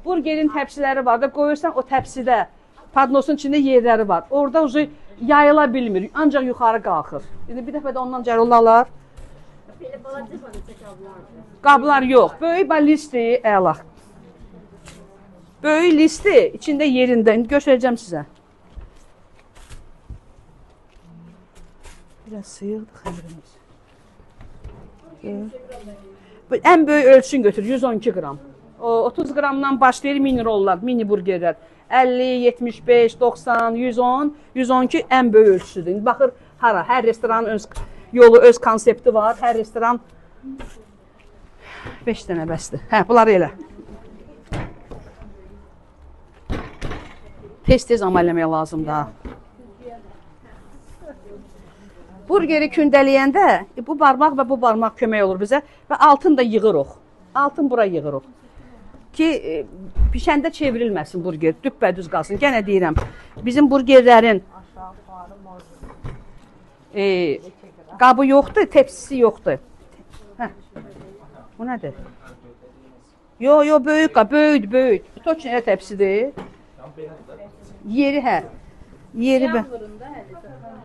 Burgerin təpsiləri var da, qoyursan o təpsidə, padnosun içində yerləri var. Orada ucu yayıla bilmir, ancaq yuxarı qalxır. Bir dəfə də ondan cərullalar. Belə balaca qablardır. Qablar yox, böyük listi, əla. Böyük listi, içində yerində. İndi göstərəcəm sizə. Biraz sıyırdı xəmirimiz. Ən böyük ölçün götür, 112 qram. 30 qramdan başlayır mini rollar, mini burgerlər. 50, 75, 90, 110, 112 ən böyük ölçüsüdür. İndi baxır hara, hər restoranın öz yolu, öz konsepti var. Hər restoran 5 dənə bəsdir. Hə, bunları elə. Tez-tez amal eləmək lazımdır. Burgeri kündələyəndə bu barmaq və bu barmaq kömək olur bizə və altını da yığırıq. Altın bura yığırıq. Ki, pişəndə çevrilməsin burger, düppədüz qalsın. Gənə deyirəm, bizim burgerlərin qabı yoxdur, tepsisi yoxdur. Hə, bu nədir? Yo, böyük qab, böyük. Toçun təpsidir. Yeri, hə. Yeri bə.